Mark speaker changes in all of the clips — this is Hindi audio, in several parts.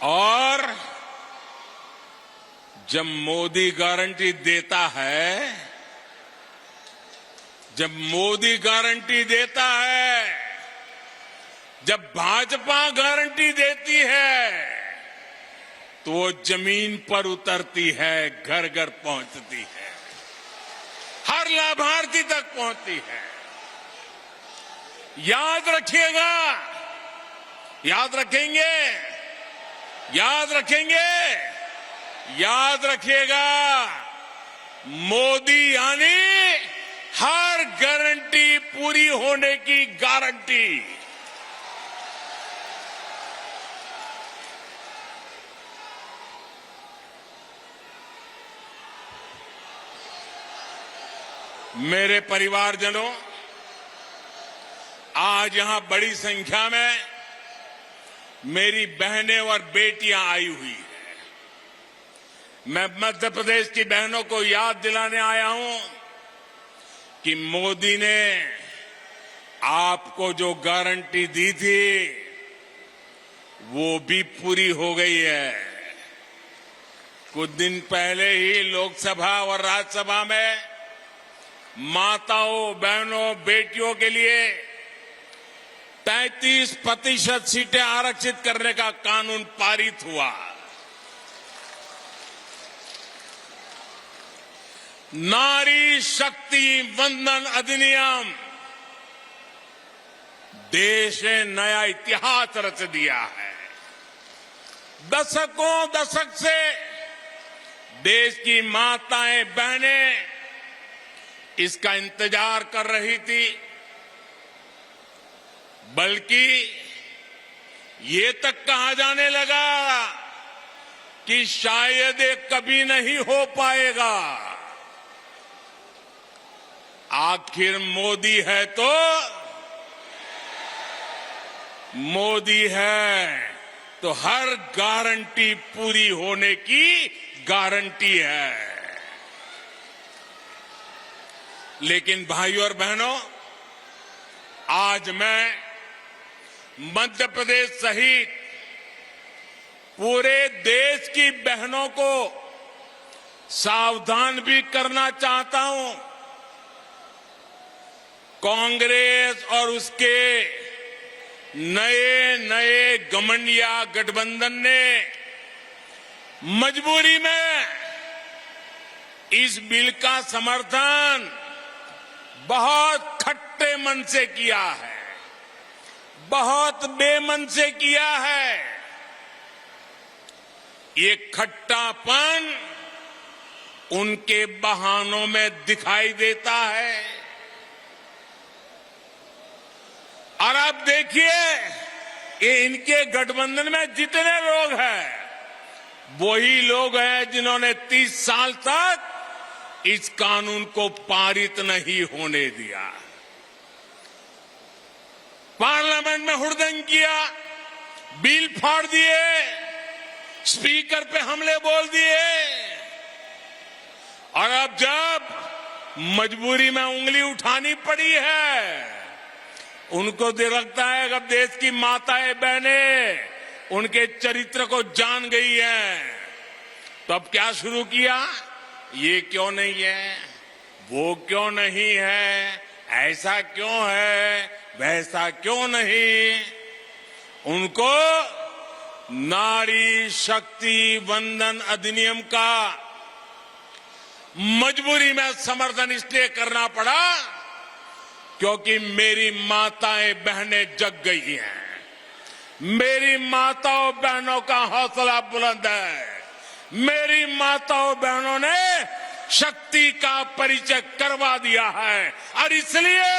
Speaker 1: और जब मोदी गारंटी देता है, जब मोदी गारंटी देता है, जब भाजपा गारंटी देती है, तो वो जमीन पर उतरती है, घर घर पहुंचती है, हर लाभार्थी तक पहुंचती है। याद रखिएगा, याद रखेंगे, याद रखेंगे, याद रखिएगा, मोदी यानी हर गारंटी पूरी होने की गारंटी। मेरे परिवारजनों, आज यहां बड़ी संख्या में मेरी बहनें और बेटियां आई हुई हैं। मैं मध्य प्रदेश की बहनों को याद दिलाने आया हूं कि मोदी ने आपको जो गारंटी दी थी वो भी पूरी हो गई है। कुछ दिन पहले ही लोकसभा और राज्यसभा में माताओं, बहनों, बेटियों के लिए 33% सीटें आरक्षित करने का कानून पारित हुआ। नारी शक्ति वंदन अधिनियम देश ने नया इतिहास रच दिया है। दशक से देश की माताएं, बहनें इसका इंतजार कर रही थी, बल्कि ये तक कहा जाने लगा कि शायद ये कभी नहीं हो पाएगा। आखिर मोदी है तो मोदी है तो हर गारंटी पूरी होने की गारंटी है। लेकिन भाइयों और बहनों, आज मैं मध्य प्रदेश सहित पूरे देश की बहनों को सावधान भी करना चाहता हूं। कांग्रेस और उसके नए नए घमंडिया गठबंधन ने मजबूरी में इस बिल का समर्थन बहुत खट्टे मन से किया है, बहुत बेमन से किया है। ये खट्टापन उनके बहानों में दिखाई देता है। और आप देखिए, ये इनके गठबंधन में जितने लोग हैं, वही लोग हैं जिन्होंने 30 साल तक इस कानून को पारित नहीं होने दिया। पार्लियामेंट में हुड़दंग किया, बिल फाड़ दिए, स्पीकर पे हमले बोल दिए, और अब जब मजबूरी में उंगली उठानी पड़ी है, उनको लगता है कि अब देश की माताएं, बहनें उनके चरित्र को जान गई हैं, तो अब क्या शुरू किया? ये क्यों नहीं है, वो क्यों नहीं है, ऐसा क्यों है, वैसा क्यों नहीं। उनको नारी शक्ति वंदन अधिनियम का मजबूरी में समर्थन इसलिए करना पड़ा क्योंकि मेरी माताएं, बहनें जग गई हैं। मेरी माताओं, बहनों का हौसला बुलंद है। मेरी माताओं, बहनों ने शक्ति का परिचय करवा दिया है, और इसलिए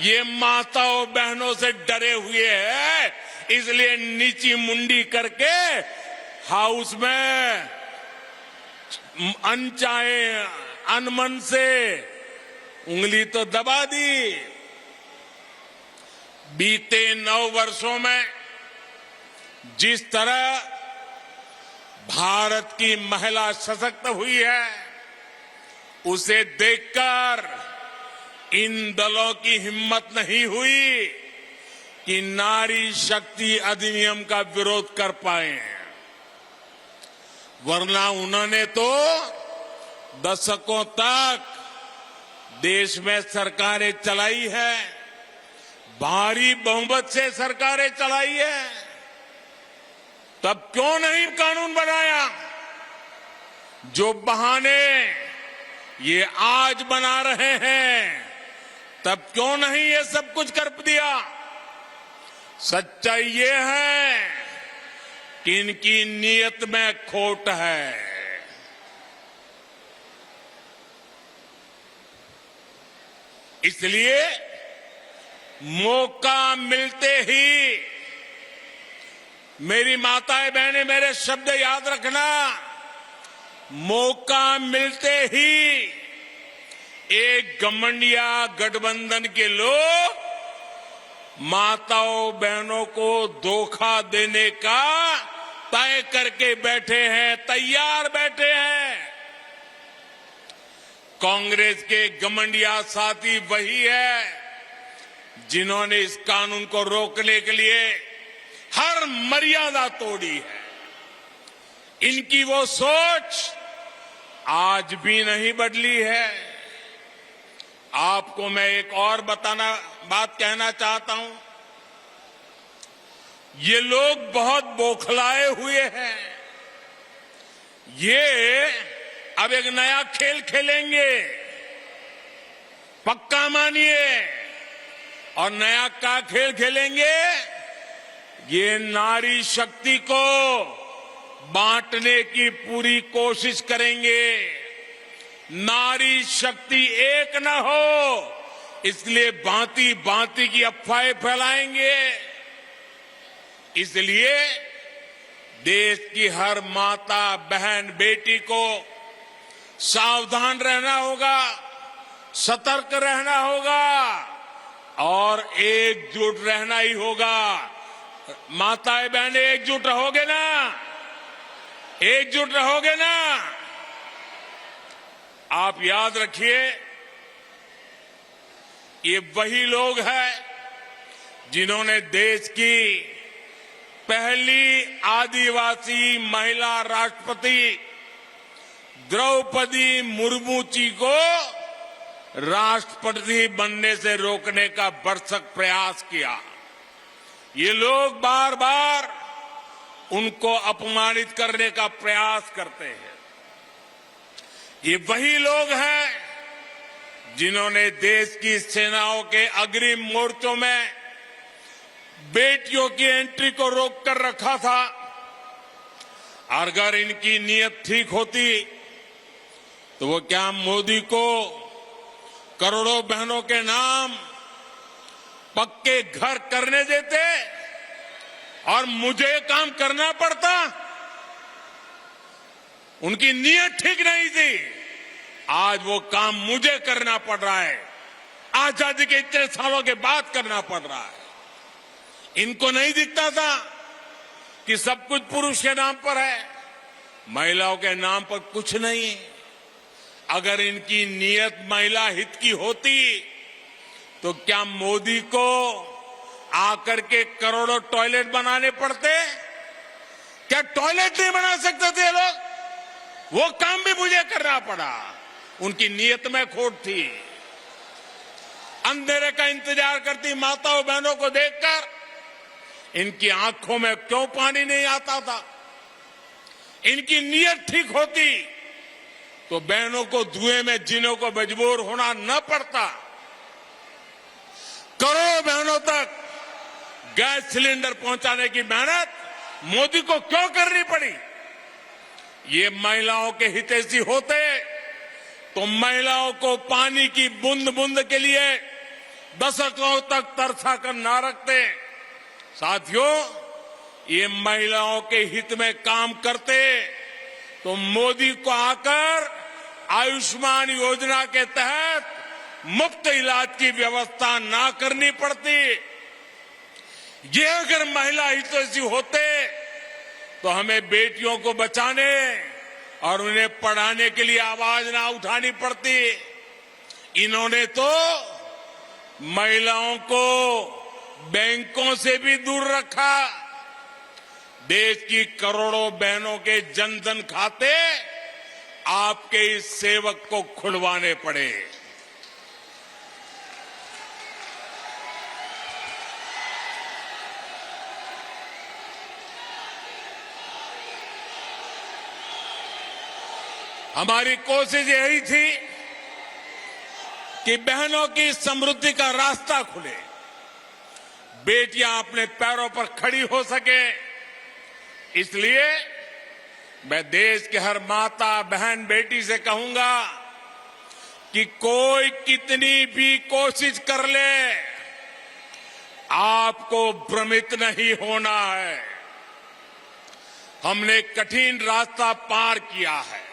Speaker 1: ये माताओं, बहनों से डरे हुए हैं। इसलिए नीची मुंडी करके हाउस में अनचाहे अनमन से उंगली तो दबा दी। बीते 9 वर्षों में जिस तरह भारत की महिला सशक्त हुई है, उसे देखकर इन दलों की हिम्मत नहीं हुई कि नारी शक्ति अधिनियम का विरोध कर पाए हैं, वरना उन्होंने तो दशकों तक देश में सरकारें चलाई है, भारी बहुमत से सरकारें चलाई है। तब क्यों नहीं कानून बनाया? जो बहाने ये आज बना रहे हैं, तब क्यों नहीं ये सब कुछ कर दिया? सच्चाई ये है कि इनकी नीयत में खोट है। इसलिए मौका मिलते ही, मेरी माताएं बहनें मेरे शब्द याद रखना, मौका मिलते ही एक घमंडिया गठबंधन के लोग माताओं बहनों को धोखा देने का तय करके बैठे हैं, तैयार बैठे हैं। कांग्रेस के घमंडिया साथी वही है जिन्होंने इस कानून को रोकने के लिए हर मर्यादा तोड़ी है। इनकी वो सोच आज भी नहीं बदली है। आपको मैं एक और बात कहना चाहता हूं। ये लोग बहुत बौखलाए हुए हैं। ये अब एक नया खेल खेलेंगे, पक्का मानिए। और नया क्या खेल खेलेंगे? ये नारी शक्ति को बांटने की पूरी कोशिश करेंगे। नारी शक्ति एक न हो, इसलिए भांति भांति की अफवाहें फैलाएंगे। इसलिए देश की हर माता बहन बेटी को सावधान रहना होगा, सतर्क रहना होगा और एकजुट रहना ही होगा। माताएं बहनें एकजुट रहोगे ना? एकजुट रहोगे ना? आप याद रखिए, ये वही लोग हैं जिन्होंने देश की पहली आदिवासी महिला राष्ट्रपति द्रौपदी मुर्मू जी को राष्ट्रपति बनने से रोकने का भरसक प्रयास किया। ये लोग बार बार उनको अपमानित करने का प्रयास करते हैं। ये वही लोग हैं जिन्होंने देश की सेनाओं के अग्रिम मोर्चों में बेटियों की एंट्री को रोक कर रखा था। अगर इनकी नीयत ठीक होती तो वो क्या मोदी को करोड़ों बहनों के नाम पक्के घर करने देते और मुझे काम करना पड़ता? उनकी नीयत ठीक नहीं थी। आज वो काम मुझे करना पड़ रहा है। आजादी के इतने सालों के बाद करना पड़ रहा है। इनको नहीं दिखता था कि सब कुछ पुरुष के नाम पर है, महिलाओं के नाम पर कुछ नहीं। अगर इनकी नीयत महिला हित की होती तो क्या मोदी को आकर के करोड़ों टॉयलेट बनाने पड़ते? क्या टॉयलेट नहीं बना सकते थे लोग? वो काम भी मुझे करना पड़ा। उनकी नीयत में खोट थी। अंधेरे का इंतजार करती माताओं बहनों को देखकर इनकी आंखों में क्यों पानी नहीं आता था? इनकी नीयत ठीक होती तो बहनों को धुएं में जीने को मजबूर होना न पड़ता। करोड़ों बहनों तक गैस सिलेंडर पहुंचाने की मेहनत मोदी को क्यों करनी पड़ी? ये महिलाओं के हितैषी होते तो महिलाओं को पानी की बूंद बूंद के लिए दशकों तक तरसा कर ना रखते। साथियों, ये महिलाओं के हित में काम करते तो मोदी को आकर आयुष्मान योजना के तहत मुफ्त इलाज की व्यवस्था ना करनी पड़ती। ये अगर महिला हितैषी होते तो हमें बेटियों को बचाने और उन्हें पढ़ाने के लिए आवाज ना उठानी पड़ती। इन्होंने तो महिलाओं को बैंकों से भी दूर रखा। देश की करोड़ों बहनों के जनधन खाते आपके इस सेवक को खुलवाने पड़े। हमारी कोशिश यही थी कि बहनों की समृद्धि का रास्ता खुले, बेटियां अपने पैरों पर खड़ी हो सके। इसलिए मैं देश के हर माता, बहन, बेटी से कहूंगा कि कोई कितनी भी कोशिश कर ले, आपको भ्रमित नहीं होना है। हमने कठिन रास्ता पार किया है।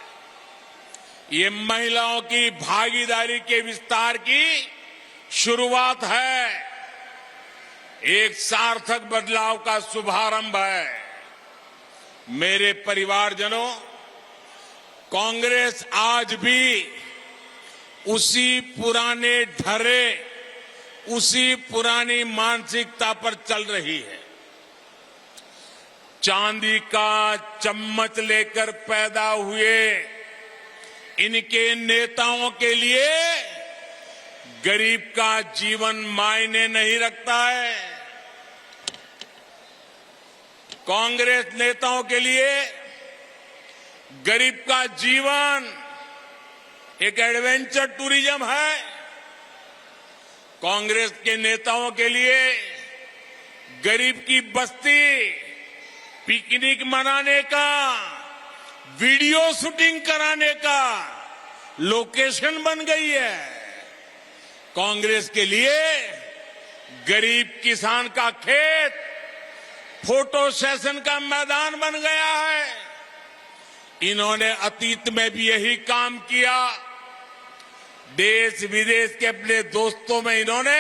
Speaker 1: ये महिलाओं की भागीदारी के विस्तार की शुरुआत है, एक सार्थक बदलाव का शुभारंभ है। मेरे परिवारजनों, कांग्रेस आज भी उसी पुराने ढर्रे, उसी पुरानी मानसिकता पर चल रही है। चांदी का चम्मच लेकर पैदा हुए इनके नेताओं के लिए गरीब का जीवन मायने नहीं रखता है। कांग्रेस नेताओं के लिए गरीब का जीवन एक एडवेंचर टूरिज्म है। कांग्रेस के नेताओं के लिए गरीब की बस्ती पिकनिक मनाने का, वीडियो शूटिंग कराने का लोकेशन बन गई है। कांग्रेस के लिए गरीब किसान का खेत फोटो सेशन का मैदान बन गया है। इन्होंने अतीत में भी यही काम किया। देश विदेश के अपने दोस्तों में इन्होंने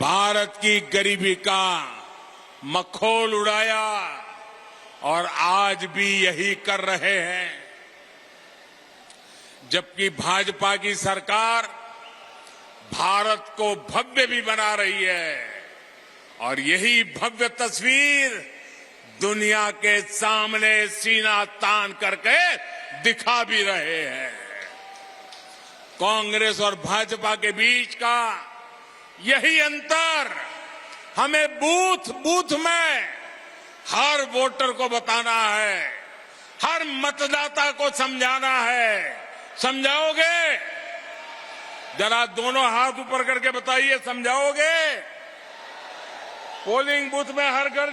Speaker 1: भारत की गरीबी का मखौल उड़ाया और आज भी यही कर रहे हैं। जबकि भाजपा की सरकार भारत को भव्य भी बना रही है और यही भव्य तस्वीर दुनिया के सामने सीना तान करके दिखा भी रहे हैं। कांग्रेस और भाजपा के बीच का यही अंतर हमें बूथ बूथ में हर वोटर को बताना है, हर मतदाता को समझाना है। समझाओगे? जरा दोनों हाथ ऊपर करके बताइए, समझाओगे? पोलिंग बूथ में हर घर